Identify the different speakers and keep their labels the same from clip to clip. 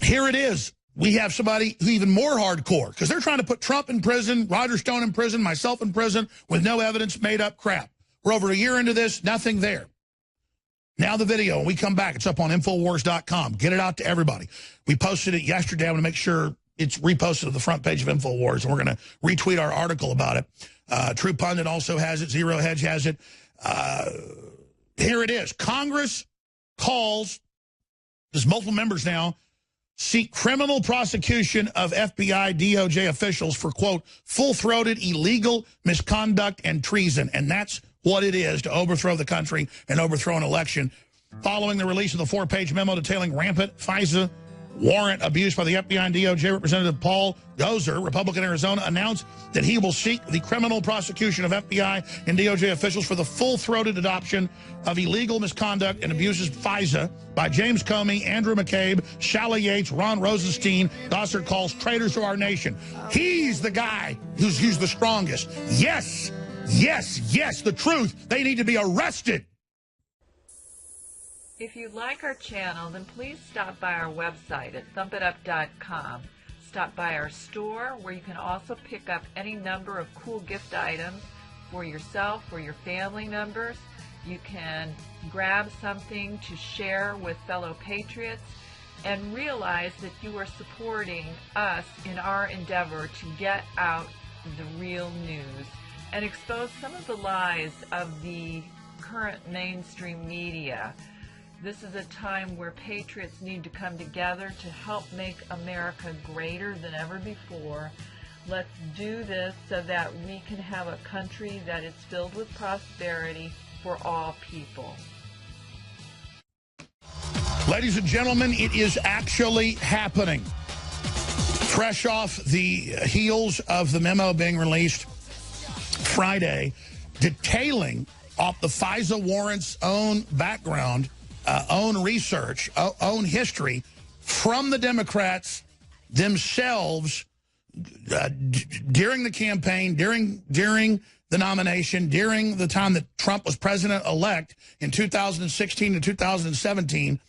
Speaker 1: here it is. We have somebody who even more hardcore, because they're trying to put Trump in prison, Roger Stone in prison, myself in prison, with no evidence, made up crap. We're over a year into this, nothing there. Now the video, when we come back, it's up on Infowars.com. Get it out to everybody. We posted it yesterday. I want to make sure it's reposted to the front page of Infowars, and we're going to retweet our article about it. True Pundit also has it. Zero Hedge has it. Here it is. Congress calls, there's multiple members now, seek criminal prosecution of FBI, DOJ officials for, quote, full-throated illegal misconduct and treason. And that's what it is to overthrow the country and overthrow an election. Following the release of the 4-page memo detailing rampant FISA warrant abuse by the FBI and DOJ, Representative Paul Gozer, Republican Arizona, announced that he will seek the criminal prosecution of FBI and DOJ officials for the full-throated adoption of illegal misconduct and abuses FISA by James Comey, Andrew McCabe, Sally Yates, Ron Rosenstein. Gozer calls traitors to our nation. He's the guy who's the strongest. Yes, yes, yes, the truth. They need to be arrested.
Speaker 2: If you like our channel, then please stop by our website at thumpitup.com. Stop by our store, where you can also pick up any number of cool gift items for yourself or your family members. You can grab something to share with fellow patriots and realize that you are supporting us in our endeavor to get out the real news and expose some of the lies of the current mainstream media. This is a time where patriots need to come together to help make America greater than ever before. Let's do this so that we can have a country that is filled with prosperity for all people.
Speaker 1: Ladies and gentlemen, it is actually happening. Fresh off the heels of the memo being released Friday, detailing off the FISA warrant's own background, own research, own history from the Democrats themselves during the campaign, during the nomination, during the time that Trump was president-elect in 2016 and 2017,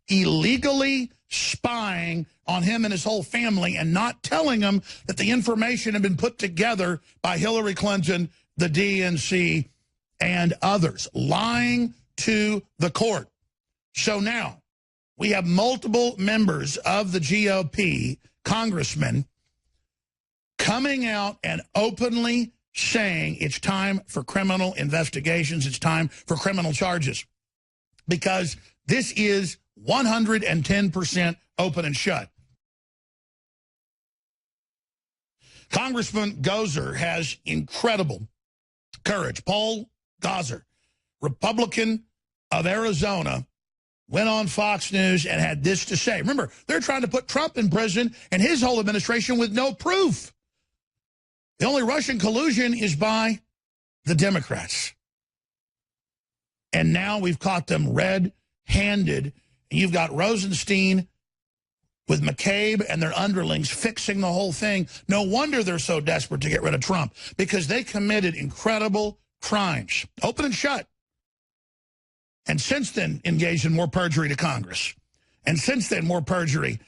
Speaker 1: illegally spying on him and his whole family and not telling him that the information had been put together by Hillary Clinton, the DNC, and others, lying to the court. So now we have multiple members of the GOP, congressmen, coming out and openly saying it's time for criminal investigations, it's time for criminal charges, because this is 110% open and shut. Congressman Gozer has incredible courage. Paul Gozer, Republican of Arizona, went on Fox News and had this to say. Remember, they're trying to put Trump in prison and his whole administration with no proof. The only Russian collusion is by the Democrats. And now we've caught them red-handed. You've got Rosenstein with McCabe and their underlings fixing the whole thing. No wonder they're so desperate to get rid of Trump, because they committed incredible crimes, open and shut. And since then, engaged in more perjury to Congress. And since then, more perjury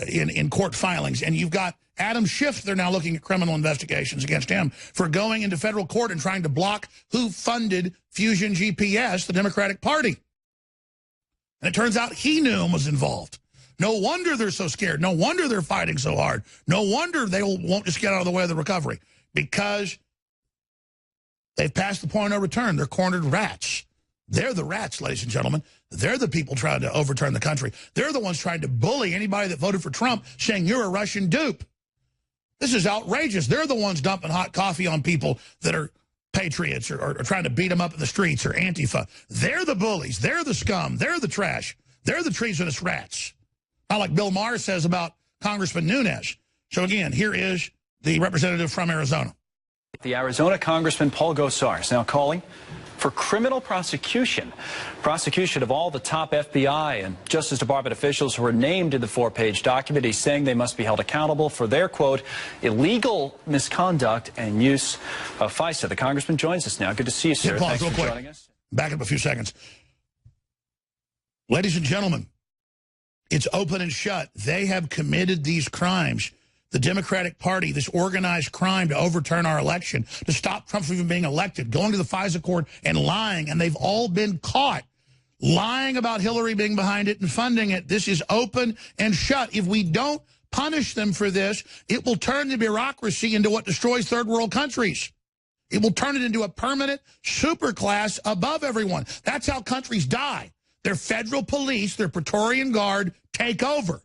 Speaker 1: in court filings. And you've got Adam Schiff, they're now looking at criminal investigations against him for going into federal court and trying to block who funded Fusion GPS, the Democratic Party. And it turns out he knew and was involved. No wonder they're so scared. No wonder they're fighting so hard. No wonder they won't just get out of the way of the recovery, because they've passed the point of no return. They're cornered rats. They're the rats, ladies and gentlemen. They're the people trying to overturn the country. They're the ones trying to bully anybody that voted for Trump, saying you're a Russian dupe. This is outrageous. They're the ones dumping hot coffee on people that are patriots or trying to beat them up in the streets or Antifa. They're the bullies. They're the scum. They're the trash. They're the treasonous rats. Not like Bill Maher says about Congressman Nunes. So again, here is the representative from Arizona.
Speaker 3: The Arizona Congressman Paul Gozer is now calling for criminal prosecution. Prosecution of all the top FBI and Justice Department officials who were named in the 4-page document. He's saying they must be held accountable for their, quote, illegal misconduct and use of FISA. The congressman joins us now. Good to see you, sir.
Speaker 1: Yeah, pause,
Speaker 3: Thanks for joining us.
Speaker 1: Back up a few seconds. Ladies and gentlemen, It's open and shut. They have committed these crimes. The Democratic Party, this organized crime to overturn our election, to stop Trump from even being elected, going to the FISA court and lying, and they've all been caught lying about Hillary being behind it and funding it. This is open and shut. If we don't punish them for this, it will turn the bureaucracy into what destroys third world countries. It will turn it into a permanent superclass above everyone. That's how countries die. Their federal police, their Praetorian Guard, take over.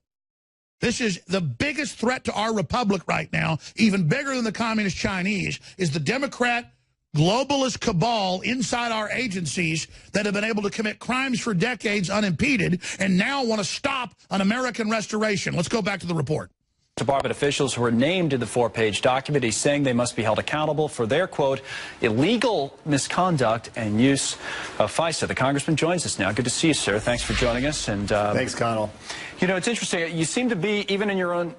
Speaker 1: This is the biggest threat to our republic right now, even bigger than the communist Chinese, is the Democrat globalist cabal inside our agencies that have been able to commit crimes for decades unimpeded and now want to stop an American restoration. Let's go back to the report.
Speaker 3: Department officials who were named in the 4-page document. He's saying they must be held accountable for their, quote, illegal misconduct and use of FISA. The congressman joins us now. Good to see you, sir. Thanks for joining us. And
Speaker 4: thanks, Connell.
Speaker 3: You know, it's interesting. You seem to be, even in your own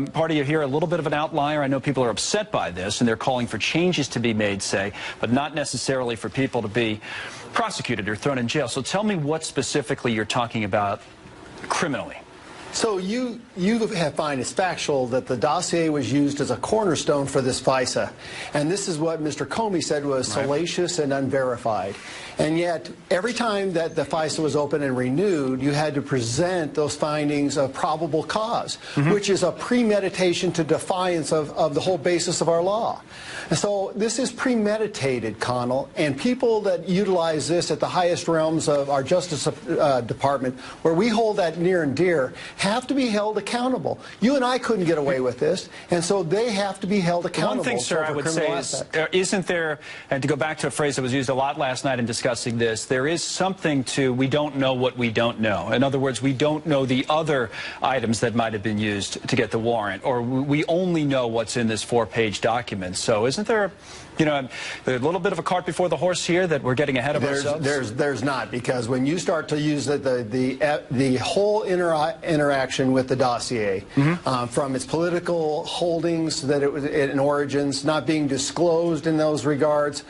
Speaker 3: party here, a little bit of an outlier. I know people are upset by this, and they're calling for changes to be made, say, but not necessarily for people to be prosecuted or thrown in jail. So tell me what specifically you're talking about criminally.
Speaker 4: So you have find it's factual that the dossier was used as a cornerstone for this FISA. And this is what Mr. Comey said was salacious and unverified. And yet, every time that the FISA was open and renewed, you had to present those findings of probable cause, which is a premeditation to defiance of the whole basis of our law. And so this is premeditated, Connell, and people that utilize this at the highest realms of our Justice Department, where we hold that near and dear, have to be held accountable. You and I couldn't get away with this, and so they have to be held accountable.
Speaker 3: One thing, sir, I would say is, isn't there, and to go back to a phrase that was used a lot last night in discussing this, there is something to we don't know what we don't know. In other words, we don't know the other items that might have been used to get the warrant, or we only know what's in this 4-page document. So isn't there, you know, a little bit of a cart before the horse here that we're getting ahead of ourselves?
Speaker 4: There's not, because when you start to use the whole interaction with the dossier, from its political holdings that it was in origins, not being disclosed in those regards,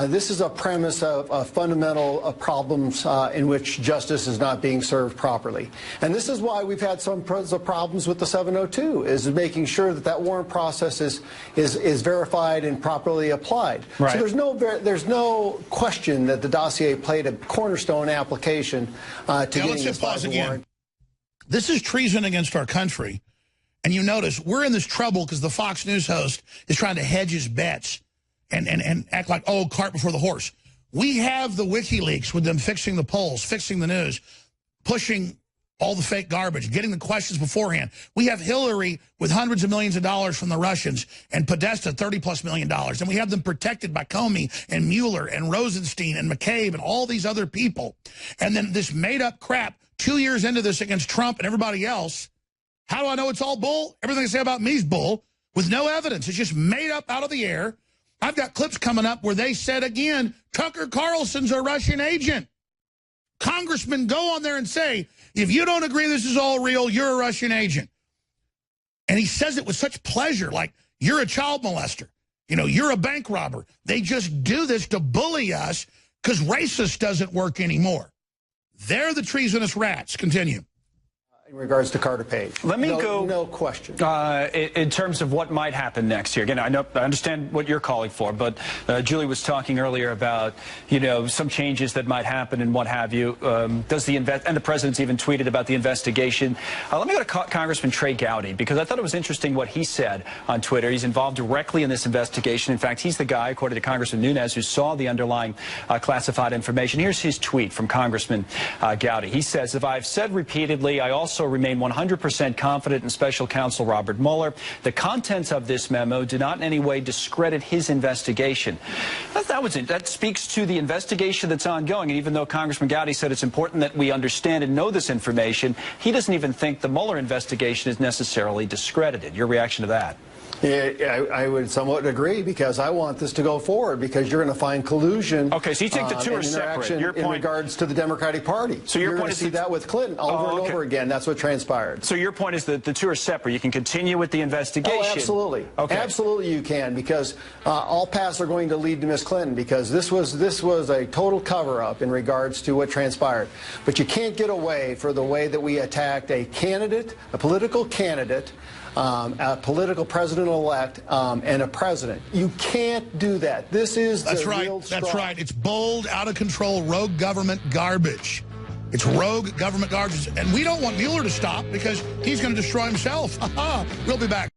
Speaker 4: this is a premise of fundamental problems in which justice is not being served properly. And this is why we've had some problems with the 702, is making sure that that warrant process is verified and properly applied.
Speaker 1: Right.
Speaker 4: So there's no question that the dossier played a cornerstone application to getting this FISA warrant.
Speaker 1: This is treason against our country. And you notice we're in this trouble because the Fox News host is trying to hedge his bets and act like, oh, cart before the horse. We have the WikiLeaks with them fixing the polls, fixing the news, pushing all the fake garbage, getting the questions beforehand. We have Hillary with hundreds of millions of dollars from the Russians and Podesta $30+ million. And we have them protected by Comey and Mueller and Rosenstein and McCabe and all these other people. And then this made-up crap 2 years into this against Trump and everybody else. How do I know it's all bull? Everything they say about me is bull with no evidence. It's just made up out of the air. I've got clips coming up where they said again, Tucker Carlson's a Russian agent. Congressmen go on there and say, if you don't agree this is all real, you're a Russian agent. And he says it with such pleasure, like you're a child molester. You know, you're a bank robber. They just do this to bully us because racist doesn't work anymore. They're the treasonous rats. Continue.
Speaker 4: In regards to Carter Page.
Speaker 3: Let me go.
Speaker 4: No question.
Speaker 3: In terms of what might happen next year. Again, I understand what you're calling for, but Julie was talking earlier about, you know, some changes that might happen and what have you. And the president's even tweeted about the investigation. Let me go to Congressman Trey Gowdy, because I thought it was interesting what he said on Twitter. He's involved directly in this investigation. In fact, he's the guy, according to Congressman Nunes, who saw the underlying classified information. Here's his tweet from Congressman Gowdy. He says, "If I've said repeatedly, I also remain 100% confident in Special Counsel Robert Mueller. The contents of this memo do not in any way discredit his investigation." That speaks to the investigation that's ongoing. And even though Congressman Gowdy said it's important that we understand and know this information, he doesn't even think the Mueller investigation is necessarily discredited. Your reaction to that?
Speaker 4: I would somewhat agree, because I want this to go forward, because you're going to find collusion.
Speaker 3: Okay, so you think the two are separate. Your point,
Speaker 4: in regards to the Democratic Party.
Speaker 3: So your
Speaker 4: you're going to see that with Clinton over and over again. That's what transpired. So your point is that the two are separate. You can continue with the investigation. Oh, absolutely.
Speaker 3: Okay.
Speaker 4: Absolutely you can, because all paths are going to lead to Miss Clinton, because this was a total cover-up in regards to what transpired. But you can't get away for the way that we attacked a candidate, a political candidate, a political president-elect, and a president. You can't do that. This is the real struggle.
Speaker 1: That's right. It's bold, out-of-control, rogue government garbage. It's rogue government garbage. And we don't want Mueller to stop, because he's going to destroy himself. We'll be back.